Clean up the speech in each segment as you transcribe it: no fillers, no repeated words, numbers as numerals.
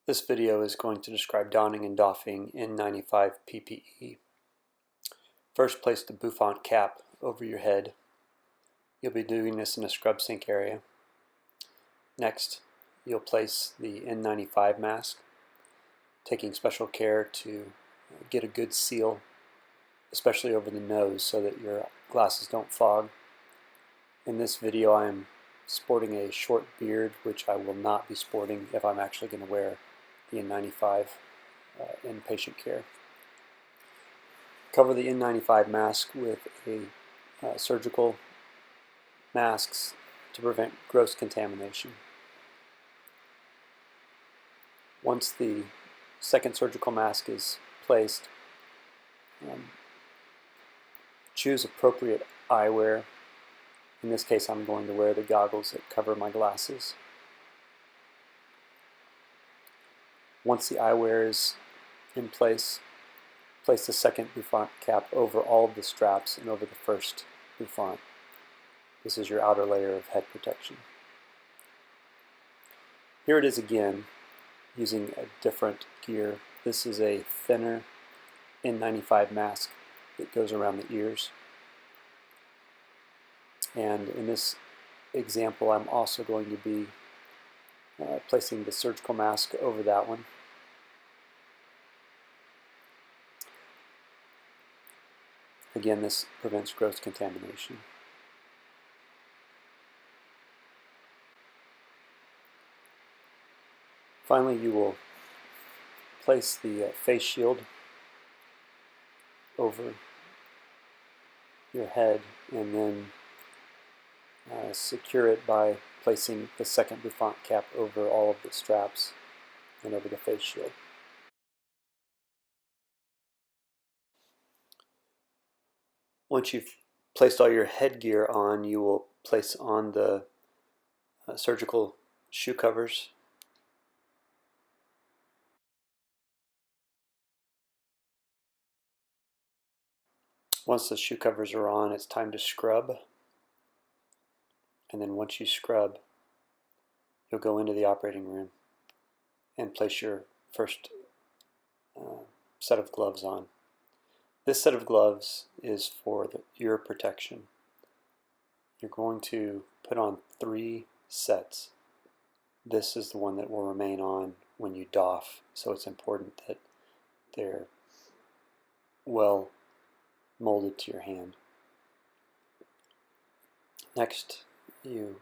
This video is going to describe donning and doffing N95 PPE. First, place the bouffant cap over your head. You'll be doing this in a scrub sink area. Next, you'll place the N95 mask, taking special care to get a good seal, especially over the nose so that your glasses don't fog. In this video I am sporting a short beard, which I will not be sporting if I'm actually going to wear the N95 in patient care. Cover the N95 mask with a surgical masks to prevent gross contamination. Once the second surgical mask is placed, choose appropriate eyewear. In this case, I'm going to wear the goggles that cover my glasses. Once the eyewear is in place the second bouffant cap over all of the straps and over the first bouffant. This is your outer layer of head protection. Here it is again, using a different gear. This is a thinner N95 mask that goes around the ears. And in this example, I'm also going to be placing the surgical mask over that one. Again, this prevents gross contamination. Finally, you will place the face shield over your head and then secure it by placing the second bouffant cap over all of the straps and over the face shield. Once you've placed all your headgear on, you will place on the surgical shoe covers. Once the shoe covers are on, it's time to scrub. And then once you scrub, you'll go into the operating room and place your first set of gloves on. This set of gloves is for the ear protection. You're going to put on 3 sets. This is the one that will remain on when you doff, so it's important that they're well molded to your hand. Next, you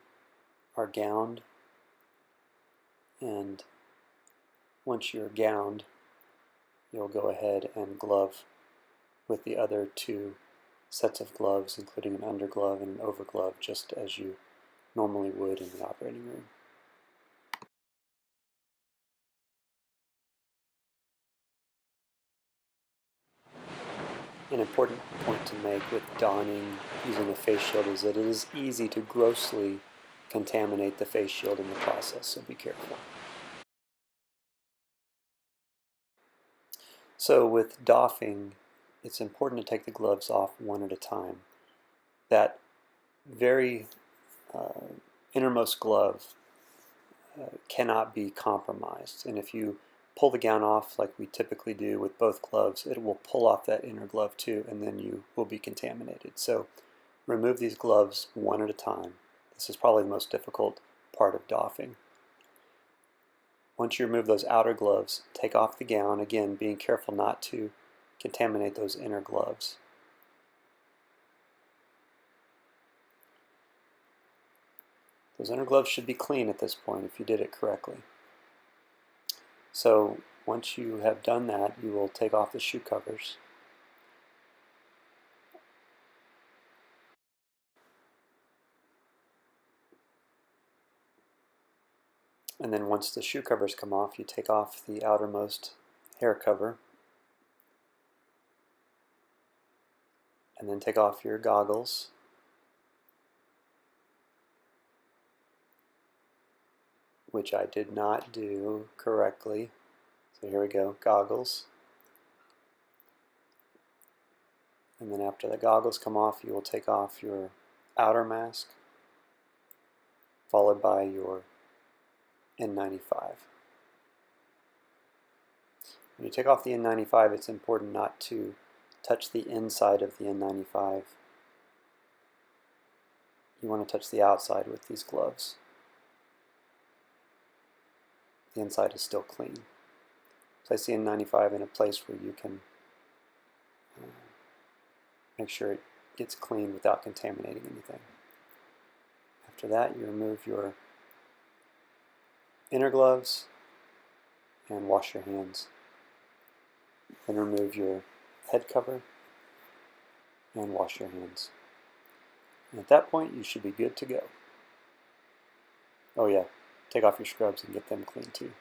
are gowned, and once you're gowned, you'll go ahead and glove with the other 2 sets of gloves, including an underglove and an overglove, just as you normally would in the operating room. An important point to make with donning using a face shield is that it is easy to grossly contaminate the face shield in the process, so be careful. So with doffing, it's important to take the gloves off one at a time. That very innermost glove cannot be compromised, and if you pull the gown off like we typically do with both gloves, it will pull off that inner glove too, and then you will be contaminated. So remove these gloves one at a time. This is probably the most difficult part of doffing. Once you remove those outer gloves, take off the gown, again being careful not to contaminate those inner gloves. Those inner gloves should be clean at this point if you did it correctly. So once you have done that, you will take off the shoe covers. And then once the shoe covers come off, you take off the outermost hair cover. And then take off your goggles. Which I did not do correctly. So here we go, goggles. And then after the goggles come off, you will take off your outer mask, followed by your N95. When you take off the N95, it's important not to touch the inside of the N95. You want to touch the outside with these gloves. The inside is still clean. Place the N95 in a place where you can make sure it gets clean without contaminating anything. After that, you remove your inner gloves and wash your hands. Then remove your head cover and wash your hands. And at that point, you should be good to go. Oh yeah, take off your scrubs and get them clean too.